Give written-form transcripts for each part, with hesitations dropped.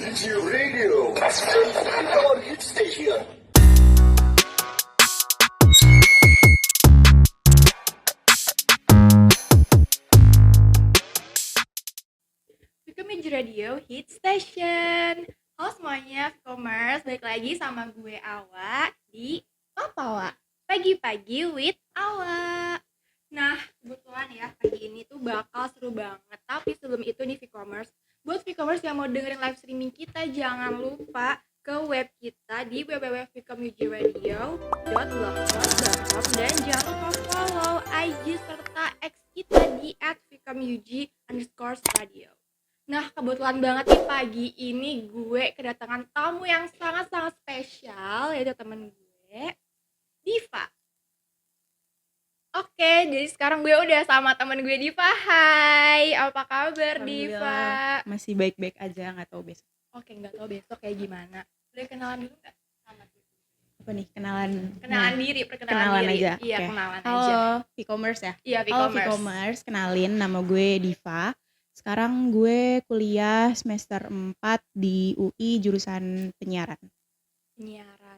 UG Radio, our hit station. Welcome to Radio Hit Station. Halo semuanya, Commerce, balik lagi sama gue Awa di Papawa Pagi-pagi with Awa. Nah, kebetulan ya pagi ini tuh bakal seru banget. Tapi sebelum itu nih Vcommerce, buat Vcommerce yang mau dengerin live streaming kita, jangan lupa ke web kita di www.vcomugiradio.blogspot.com dan jangan lupa follow IG serta X kita di @vcomug_radio. Nah, kebetulan banget nih pagi ini gue kedatangan tamu yang sangat-sangat spesial, yaitu temen gue, Diva. Oke, jadi sekarang gue udah sama temen gue, Diva. Hai, apa kabar, Diva? Alhamdulillah, masih baik-baik aja, nggak tahu besok. Oke, nggak tahu besok kayak gimana. Boleh kenalan dulu nggak sama gue? Apa nih, kenalan Diri, perkenalan kenalan diri. aja. Iya, Oke. kenalan aja. Halo, Vcommerce ya? Iya, Halo Vcommerce. Vcommerce, kenalin nama gue Diva. Sekarang gue kuliah semester 4 di UI jurusan penyiaran. Penyiaran.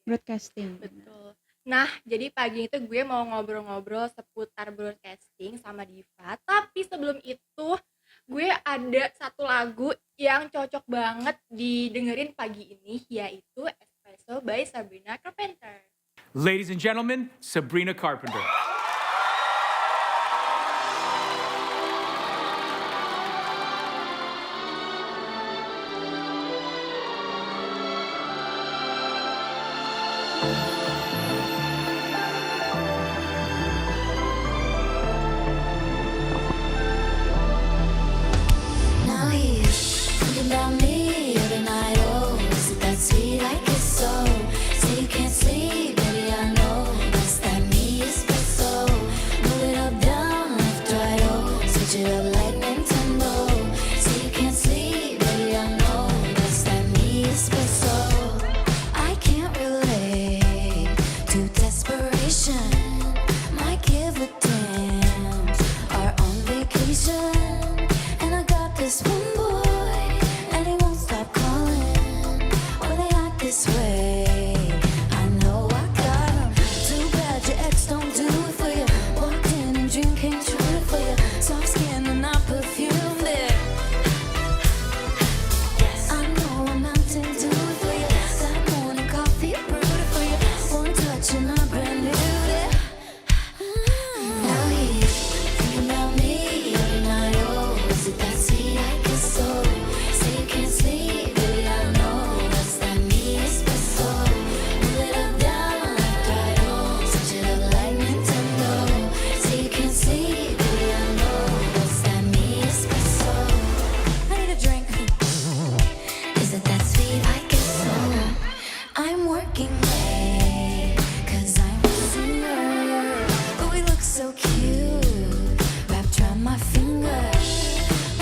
Broadcasting. Betul. Nah, jadi pagi itu gue mau ngobrol-ngobrol seputar broadcasting sama Diva. Tapi sebelum itu, gue ada satu lagu yang cocok banget didengerin pagi ini, yaitu Espresso by Sabrina Carpenter. Ladies and gentlemen, Sabrina Carpenter. Now he's thinking about me every night. Oh, is it that sweet I kiss so? Say you can't sleep, baby, I know. That's that me espresso. Move it up, down, left, right, oh. Switch it up like Nintendo. Say you can't sleep, baby, I know. That's that me espresso. I can't relate to desperation. Might give a damn. Are on vacation. And I got this one boy, and he won't stop calling. When they act this way, I know I got him. Too bad your ex don't do it for you. Walked in and dream came true for you. Soft skin and I perfumed it. I know a mountain dew for you. That morning coffee brewed it for you. One touch and I brand new it. Now he's thinking about me every night. Oh, is it that sweet I kiss so? Say you can't sleep, baby, I know. That's that me espresso. Move it up, down, left, right, oh. Switch it up like Nintendo. Say you can't sleep, baby, I know. That's that me espresso. I need a drink. Is it that sweet I kiss so? I'm working late, 'cause I'm a singer. But we look so cute, wrapped around my finger.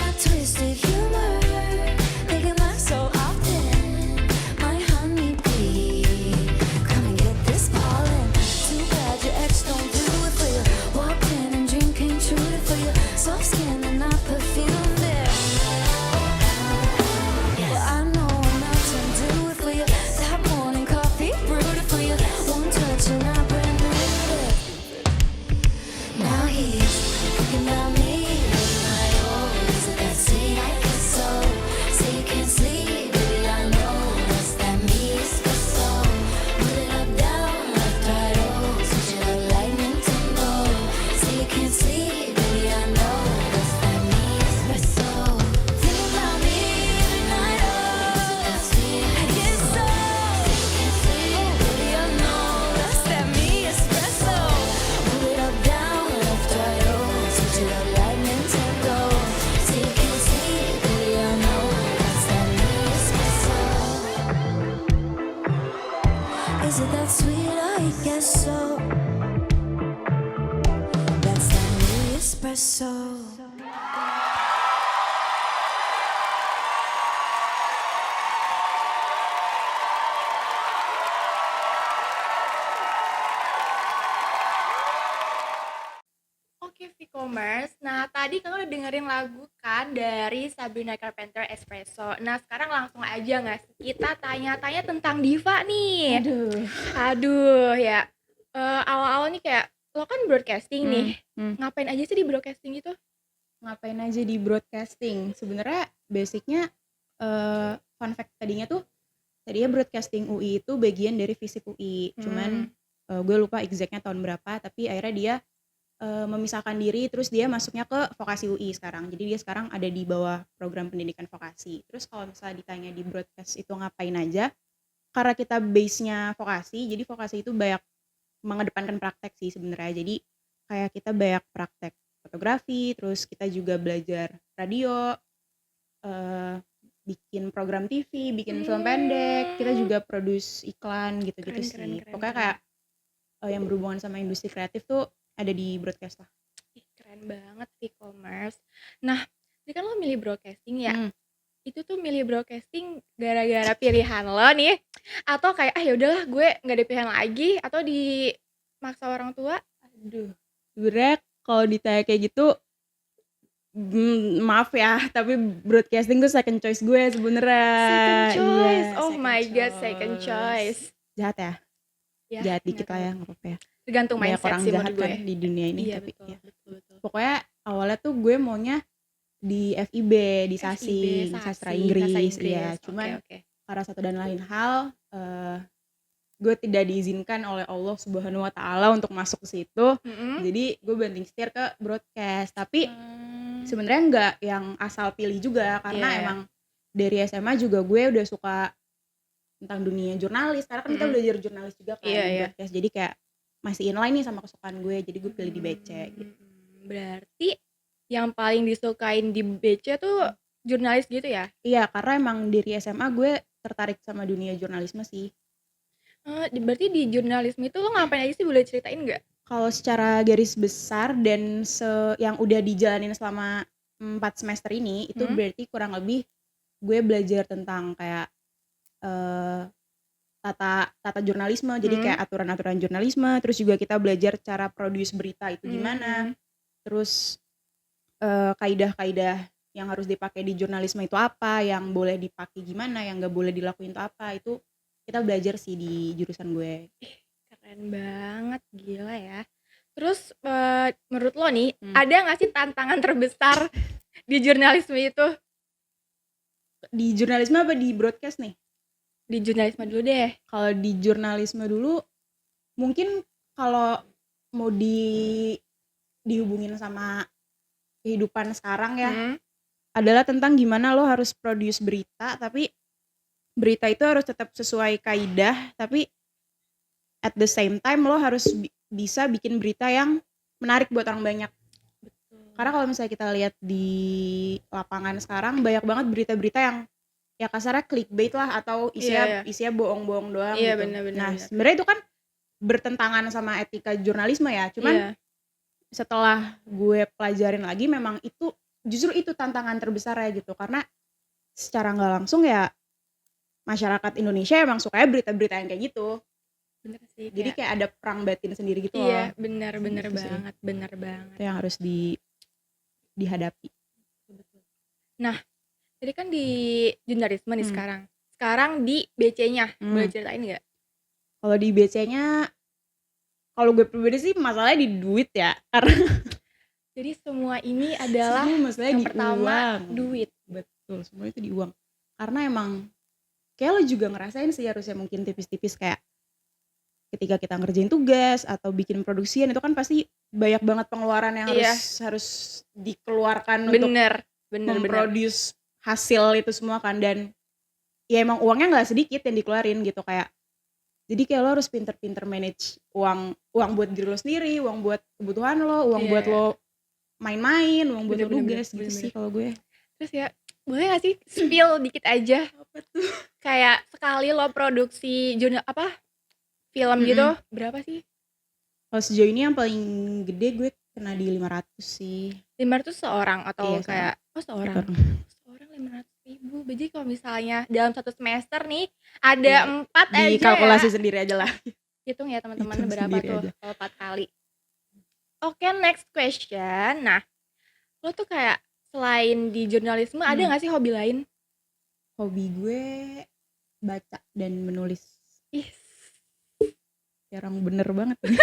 My twisted humor, make it laugh so often. My honeybee, come and get this pollen. Too bad your ex don't do it for you. Walked in and dream came true for you. Soft skin and I perfumed it. I know a mountain dew it for you. That morning coffee brewed it for you. One touch and I brand new it. Now he's thinking about me every night. Oh, is it that sweet I kiss so? Say you can't sleep, baby, I know. That's that me espresso. Put it up, down, left, right, oh. Switch it up like Nintendo. Say you can't sleep, baby, I know. That's that me espresso. Thinking about me every night. Oh, is it that sweet I kiss so? Say you can't sleep, baby, I know. That's that me espresso. Move it up, down, left, right, oh. Switch it up like Nintendo. Say you can't sleep, baby, I know. That's that me espresso. Is it that sweet? I guess so. That's that me espresso. Oke, Vcommerce. Vkomers. Nah, tadi kamu udah dengerin lagu kan dari Sabrina Carpenter Espresso. Nah, sekarang langsung aja nggak sih kita tanya-tanya tentang Diva nih. Aduh ya. Awal-awal nih kayak lo kan broadcasting nih. Ngapain aja sih di broadcasting gitu? Ngapain aja di broadcasting? Sebenarnya basicnya fun fact tadinya broadcasting UI itu bagian dari FISIP UI. Cuman gue lupa exactnya tahun berapa, tapi akhirnya dia memisahkan diri, terus dia masuknya ke vokasi UI sekarang. Jadi dia sekarang ada di bawah program pendidikan vokasi. Terus kalau misalnya ditanya di broadcast itu ngapain aja, karena kita base-nya vokasi, jadi vokasi itu banyak mengedepankan praktek sih sebenarnya. Jadi kayak kita banyak praktek fotografi, terus kita juga belajar radio, bikin program TV, bikin film pendek, kita juga produce iklan gitu-gitu sih. Pokoknya kayak yang berhubungan sama industri kreatif tuh ada di broadcast lah. Keren banget Vkomers. Nah, ini kan lo milih broadcasting ya. Itu tuh milih broadcasting gara-gara pilihan lo nih, atau kayak ya udahlah gue nggak ada pilihan lagi, atau dimaksa orang tua? Aduh, sebenarnya kalau ditanya kayak gitu, maaf ya, tapi broadcasting tuh second choice gue sebenarnya. Second choice, Iya, oh second my god, choice. second choice. Jahat ya? Ya, Jahat dikit nggak lah ya, tahu. nggak apa-apa ya. Tergantung Banyak mindset orang sih jahat menurut gue. kan di dunia ini, Iya tapi betul, ya. betul. Pokoknya awalnya tuh gue maunya di FIB, di Sasing, sastra Inggris, iya. Cuman Oke. karena satu dan lain hal, gue tidak diizinkan oleh Allah Subhanahu Wa Taala untuk masuk ke situ. Jadi gue banting setir ke broadcast. Tapi sebenarnya nggak yang asal pilih juga, karena Iya. emang dari SMA juga gue udah suka tentang dunia jurnalis. Karena kan kita belajar jurnalis juga kan Iya, di iya. broadcast. Jadi kayak masih inline nih sama kesukaan gue. Jadi gue pilih di BC gitu. Berarti yang paling disukain di BC tuh jurnalis gitu ya? Iya, karena emang dari SMA gue tertarik sama dunia jurnalisme sih. Berarti di jurnalisme itu lo ngapain aja sih, boleh ceritain nggak? Kalau secara garis besar dan yang udah dijalanin selama 4 semester ini, itu berarti kurang lebih gue belajar tentang kayak tata jurnalisme. Jadi kayak aturan-aturan jurnalisme, terus juga kita belajar cara produce berita itu gimana. Terus kaidah-kaidah yang harus dipakai di jurnalisme itu apa, yang boleh dipakai gimana, yang nggak boleh dilakuin itu apa, itu kita belajar sih di jurusan gue. Keren banget, gila ya. Terus menurut lo nih, ada nggak sih tantangan terbesar di jurnalisme itu? Di jurnalisme apa di broadcast nih? Di jurnalisme dulu deh. Kalau di jurnalisme dulu, mungkin kalau mau dihubungin sama kehidupan sekarang ya, adalah tentang gimana lo harus produce berita, tapi berita itu harus tetap sesuai kaidah, tapi at the same time lo harus bisa bikin berita yang menarik buat orang banyak. Karena kalau misalnya kita lihat di lapangan sekarang, banyak banget berita-berita yang ya kasarnya clickbait lah, atau isinya bohong-bohong doang Iya, gitu. benar-benar. Nah sebenarnya itu kan bertentangan sama etika jurnalisme ya, cuman setelah gue pelajarin lagi, memang itu justru itu tantangan terbesar ya gitu, karena secara nggak langsung ya masyarakat Indonesia emang sukanya berita-berita yang kayak gitu. Bener sih. Jadi kayak ada perang batin sendiri gitu iya, loh. bener Gitu sih. banget, bener banget. Itu yang harus dihadapi. Nah, jadi kan di jurnalisme nih sekarang. Sekarang di BC-nya, boleh ceritain nggak? Kalau di BC-nya, kalau gue pribadi sih masalahnya di duit ya, karena Jadi semua ini adalah semua masalahnya yang di pertama uang. duit. Betul, semua itu di uang. Karena emang kayak lo juga ngerasain sih harusnya mungkin tipis-tipis, kayak ketika kita ngerjain tugas atau bikin produksian, itu kan pasti banyak banget pengeluaran yang harus dikeluarkan untuk memproduce hasil itu semua kan. Dan ya emang uangnya nggak sedikit yang dikeluarin gitu, kayak jadi kayak lo harus pinter-pinter manage uang buat diri lo sendiri, uang buat kebutuhan lo, uang buat lo main-main, uang buat lo tugas gitu sih kalau gue. Terus ya, boleh gak sih spill dikit aja? Apa tuh? Kayak sekali lo produksi film gitu, berapa sih? Kalau sejauh ini yang paling gede gue kena di 500 sih. 500 seorang atau Iya, kayak seorang 500.000. Jadi kalau misalnya dalam satu semester nih ada 4 aja Di kalkulasi ya. sendiri aja lah. Hitung ya teman-teman Hitung berapa sendiri tuh aja. kalau 4 kali. Oke, next question. Nah, lo tuh kayak selain di jurnalisme ada nggak sih hobi lain? Hobi gue baca dan menulis. Ih, Jarang bener banget ini.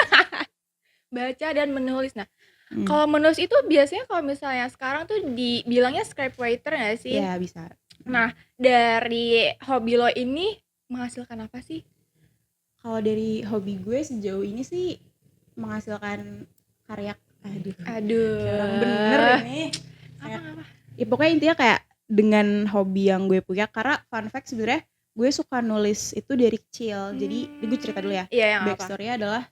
baca dan menulis. Nah, Hmm. kalau menulis itu biasanya kalau misalnya sekarang tuh dibilangnya scriptwriter nggak sih? Ya bisa. Nah, dari hobi lo ini menghasilkan apa sih? Kalau dari hobi gue sejauh ini sih menghasilkan karya. Aduh. Jarang bener ini. Apa? Ya, pokoknya intinya kayak dengan hobi yang gue punya, karena fun fact sebenarnya gue suka nulis itu dari kecil. Jadi gue cerita dulu ya. Iya, yang apa? Backstory-nya adalah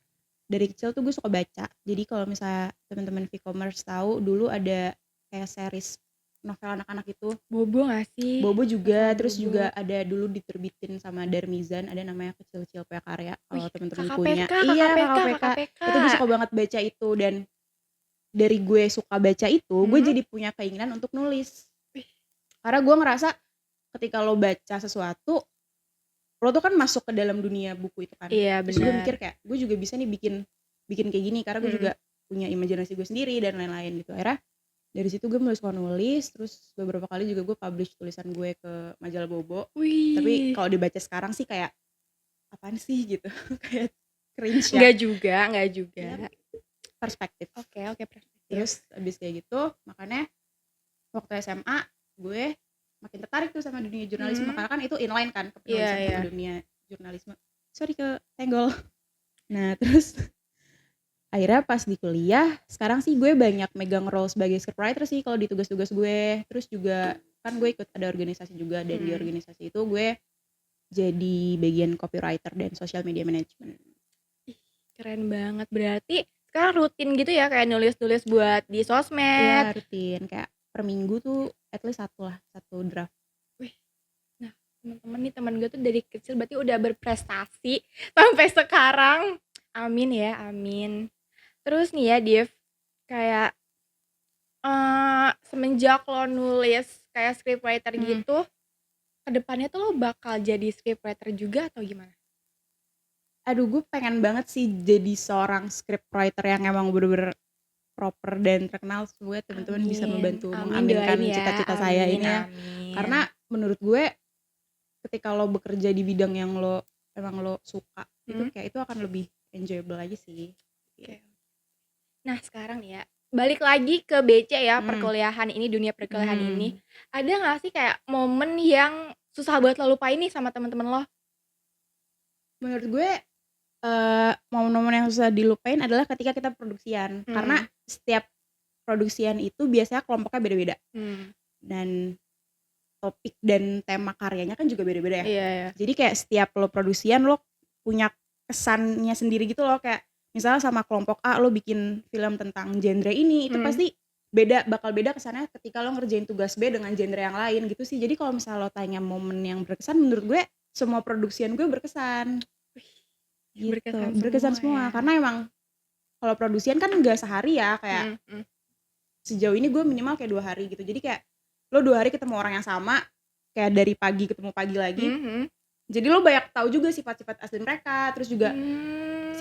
dari kecil tuh gue suka baca. Jadi kalau misalnya teman-teman V-commerce tahu, dulu ada kayak series novel anak-anak itu. Bobo nggak sih? Bobo juga, Novel terus Bobo. juga ada dulu diterbitin sama Darmizan, ada namanya Kecil-Kecil Punya Karya. Kalau Wih, teman-teman KKPK, punya, KKPK. itu gue suka banget baca itu. Dan dari gue suka baca itu, gue Hmm. jadi punya keinginan untuk nulis. Wih. Karena gue ngerasa ketika lo baca sesuatu, lo tuh kan masuk ke dalam dunia buku itu kan. Iya, Terus gue benar. mikir kayak gue juga bisa nih bikin kayak gini, karena gue juga punya imajinasi gue sendiri dan lain-lain gitu. Akhirnya dari situ gue mulai suka nulis. Terus beberapa kali juga gue publish tulisan gue ke majalah Bobo. Wih. Tapi kalau dibaca sekarang sih kayak apaan sih gitu. Kayak cringe ya. Nggak juga. Iya. Perspektif. Oke, perspektif. Terus abis kayak gitu, makanya waktu SMA gue makin tertarik tuh sama dunia jurnalisme, karena kan itu inline kan ke penulisan Iya. sama dunia jurnalisme. Sorry ke tenggol. Nah terus akhirnya pas di kuliah, sekarang sih gue banyak megang role sebagai scriptwriter sih kalau di tugas-tugas gue. Terus juga kan gue ikut ada organisasi juga, dan di organisasi itu gue jadi bagian copywriter dan social media management. Keren banget. Berarti sekarang rutin gitu ya kayak nulis-nulis buat di sosmed. Iya rutin, kayak per minggu tuh at least satu draft. Nah, teman-teman nih, teman gue tuh dari kecil berarti udah berprestasi sampai sekarang. Amin ya, amin. Terus nih ya, Div, kayak semenjak lo nulis kayak scriptwriter gitu, kedepannya tuh lo bakal jadi scriptwriter juga atau gimana? Aduh, gue pengen banget sih jadi seorang scriptwriter yang emang bener-bener proper dan terkenal. Semoga teman-teman bisa membantu mengaminkan doain ya. cita-cita saya ini ya. Amin. Karena menurut gue ketika lo bekerja di bidang yang lo emang lo suka, itu kayak itu akan lebih enjoyable aja sih. Oke. Nah sekarang nih ya, balik lagi ke BC ya, perkuliahan ini, dunia perkuliahan ini. Ada gak sih kayak momen yang susah buat lo lupain nih sama teman-teman lo? Menurut gue momen-momen yang susah dilupain adalah ketika kita produksian. Karena setiap produksian itu biasanya kelompoknya beda-beda. Dan topik dan tema karyanya kan juga beda-beda ya. Iya. Jadi kayak setiap lo produksian lo punya kesannya sendiri gitu loh. Kayak misalnya sama kelompok A lo bikin film tentang genre ini, itu pasti bakal beda kesannya ketika lo ngerjain tugas B dengan genre yang lain gitu sih. Jadi kalau misalnya lo tanya momen yang berkesan, menurut gue semua produksian gue berkesan. Gitu. Berkesan semua ya. Karena emang kalau produksian kan nggak sehari ya, kayak sejauh ini gue minimal kayak 2 hari gitu. Jadi kayak lo 2 hari ketemu orang yang sama, kayak dari pagi ketemu pagi lagi. Jadi lo banyak tahu juga sifat-sifat asli mereka, terus juga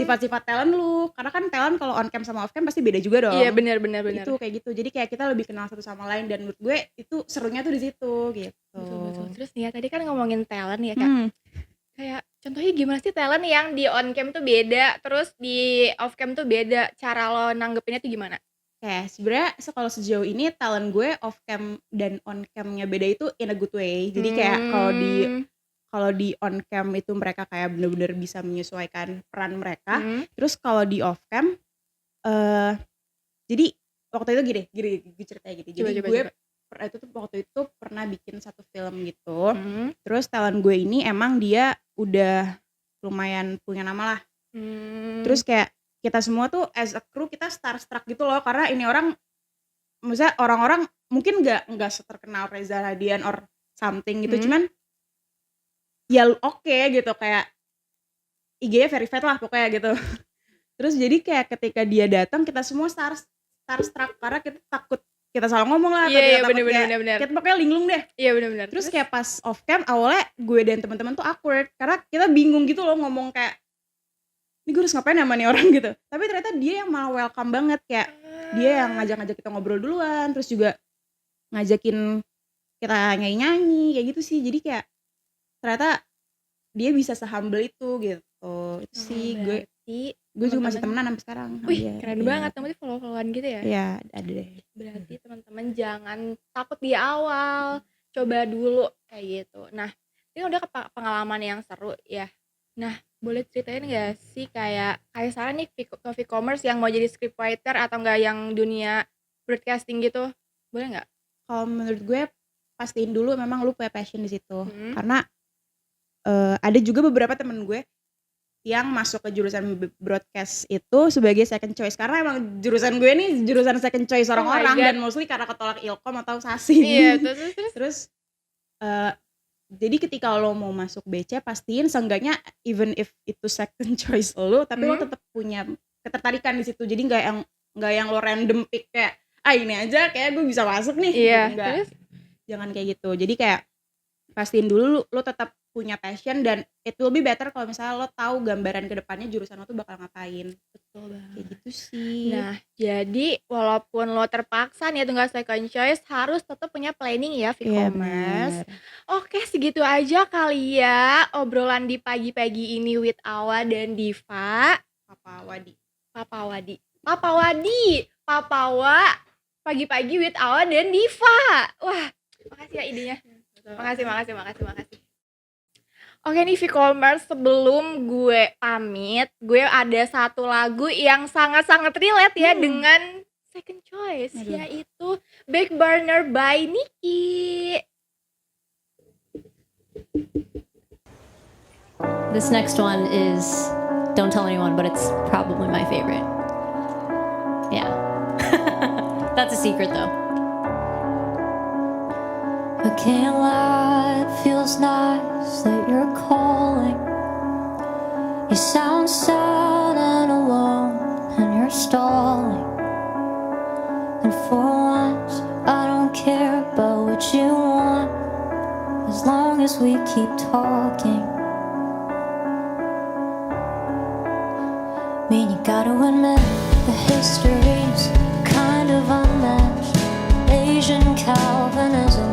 sifat-sifat talent lu. Karena kan talent kalau on cam sama off cam pasti beda juga dong. Iya benar. Itu kayak gitu. Jadi kayak kita lebih kenal satu sama lain, dan menurut gue itu serunya tuh di situ gitu. Betul. Terus nih ya, tadi kan ngomongin talent ya Kak. Kayak contohnya gimana sih talent yang di on cam tuh beda, terus di off cam tuh beda, cara lo nanggepinnya tuh gimana? Kayak sebenarnya kalau sejauh ini talent gue off cam dan on camnya beda itu in a good way. Jadi kayak kalau di on cam itu mereka kayak bener-bener bisa menyesuaikan peran mereka. Terus kalau di off cam jadi waktu itu gini ceritanya gitu. Jadi gue waktu itu pernah bikin satu film gitu. Terus talent gue ini emang dia udah lumayan punya nama lah. Terus kayak kita semua tuh as a crew kita starstruck gitu loh, karena ini orang, maksudnya orang-orang mungkin nggak seterkenal Reza Radian or something gitu, cuman ya oke gitu, kayak IG-nya verified lah pokoknya gitu. Terus jadi kayak ketika dia datang kita semua starstruck karena kita takut kita salah ngomong lah, Iya, takut bener. kita pokoknya linglung deh. Iya benar. Terus kayak pas off cam awalnya gue dan teman-teman tuh awkward karena kita bingung gitu loh ngomong kayak ini gue harus ngapain sama nih orang gitu. Tapi ternyata dia yang malah welcome banget, kayak Dia yang ngajak-ngajak kita ngobrol duluan, terus juga ngajakin kita nyanyi-nyanyi kayak gitu sih. Jadi kayak ternyata dia bisa se-humble itu gitu. Itu sih gue juga masih temenan sampai sekarang sama Wih, dia. keren Iya. banget. Kamu tuh follow-followan gitu ya? Iya, ada deh. Berarti teman-teman jangan takut di awal, coba dulu kayak gitu. Nah, ini udah pengalaman yang seru ya. Nah, boleh ceritain nggak sih kayak saran nih ke e-commerce yang mau jadi scriptwriter atau enggak yang dunia broadcasting gitu? Boleh nggak? Kalau menurut gue pastiin dulu memang lu punya passion di situ. Karena ada juga beberapa temen gue yang masuk ke jurusan broadcast itu sebagai second choice, karena emang jurusan gue nih jurusan second choice orang-orang God. dan mostly karena ketolak Ilkom atau Sasin. Iya, terus. Terus jadi ketika lo mau masuk BC pastiin seenggaknya even if itu second choice lo, tapi lo tetap punya ketertarikan di situ. Jadi nggak yang lo random pick kayak ini aja kayak gue bisa masuk nih. Iya, gitu. Nggak. terus? Jangan kayak gitu. Jadi kayak pastiin dulu lo tetap punya passion, dan it will be better kalau misalnya lo tahu gambaran ke depannya jurusan lo tuh bakal ngapain. Betul banget. Kayak gitu sih. Nah, jadi walaupun lo terpaksa nih tunggal second choice, harus tetap punya planning ya Iya, e-commerce. bener. Oke, segitu aja kali ya obrolan di pagi-pagi ini with Awa dan Diva. Papa Wadi. Papawa pagi-pagi with Awa dan Diva. Wah, makasih ya idenya. Makasih. Oke nih e-commerce, sebelum gue pamit, gue ada satu lagu yang sangat-sangat relate ya dengan second choice, yaitu Back Burner by Nicki. This next one is, don't tell anyone, but it's probably my favorite. Yeah. That's a secret though. I can't lie, it feels nice that you're calling. You sound sad and alone, and you're stalling. And for once, I don't care about what you want, as long as we keep talking. Mean you gotta admit, the history's kind of unmatched. Asian Calvinism,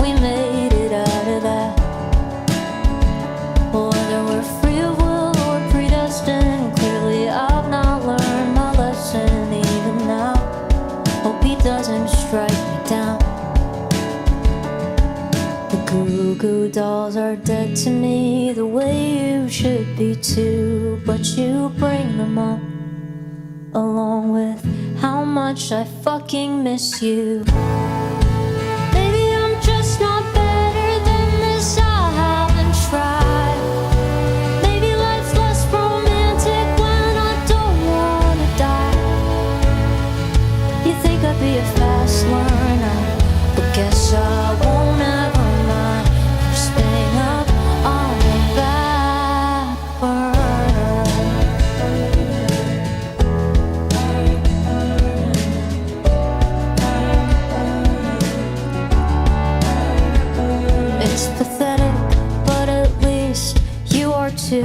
we made it out of that. Whether we're free of will or predestined, clearly I've not learned my lesson even now. Hope he doesn't strike me down. The Goo Goo Dolls are dead to me, the way you should be too. But you bring them up, along with how much I fucking miss you. Maybe I'm just not better than this, I haven't tried. Maybe life's less romantic when I don't wanna die. You think I'd be a fast learner, but guess I won't ever mind for staying up on the back burner. It's pathetic, but at least you are too.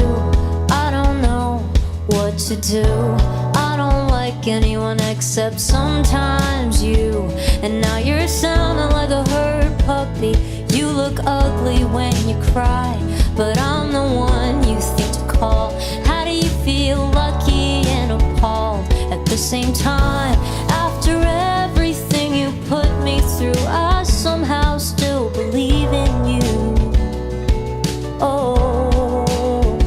I don't know what to do. I don't like anyone except sometimes you. And now you're sounding like a hurt puppy. You look ugly when you cry, but I'm the one you think to call. How do you feel? Lucky and appalled at the same time. After everything you put me through, I somehow still believe in you. Oh,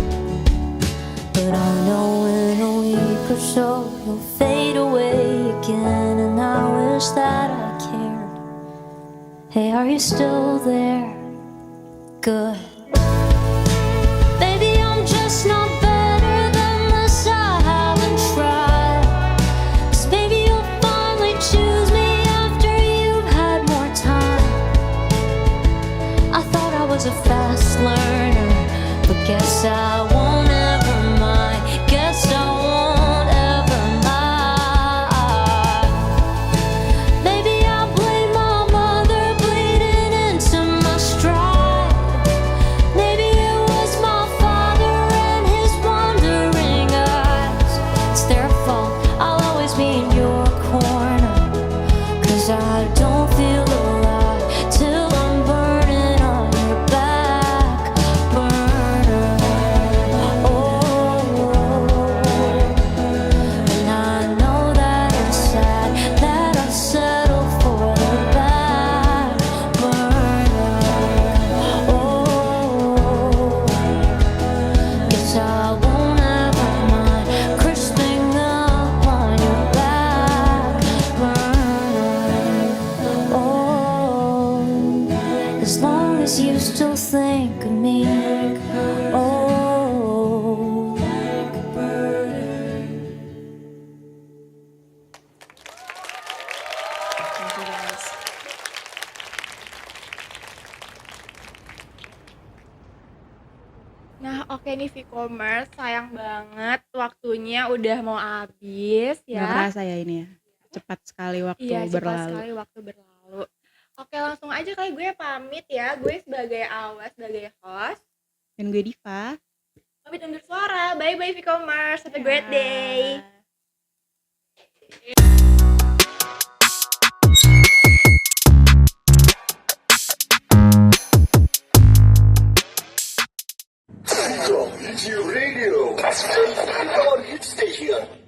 but I know in a week or so you'll fade away again, and I wish that I cared. Hey, are you still there? Good. Baby, I'm just not better than this, I haven't tried. 'Cause maybe you'll finally choose me after you've had more time. I thought I was a fast learner, but guess I won't ever mind. Guess I won't ever mind. Maybe I blame my mother bleeding into my stride. Maybe it was my father and his wandering eyes. It's their fault, I'll always be in your corner. long as you still think of me. Oh, Thank you guys. Nah, oke nih V-commerce, sayang banget waktunya udah mau habis Nggak ya. kerasa ya ini ya. Cepat sekali waktu Iya, cepat berlalu. sekali waktu berlalu. Oke, langsung aja kali gue pamit ya. Gue sebagai Awa, sebagai host. Dan gue Diva. Pamit undur suara. Bye-bye V-commerce. Have a great day. From Hit Radio, our hit station.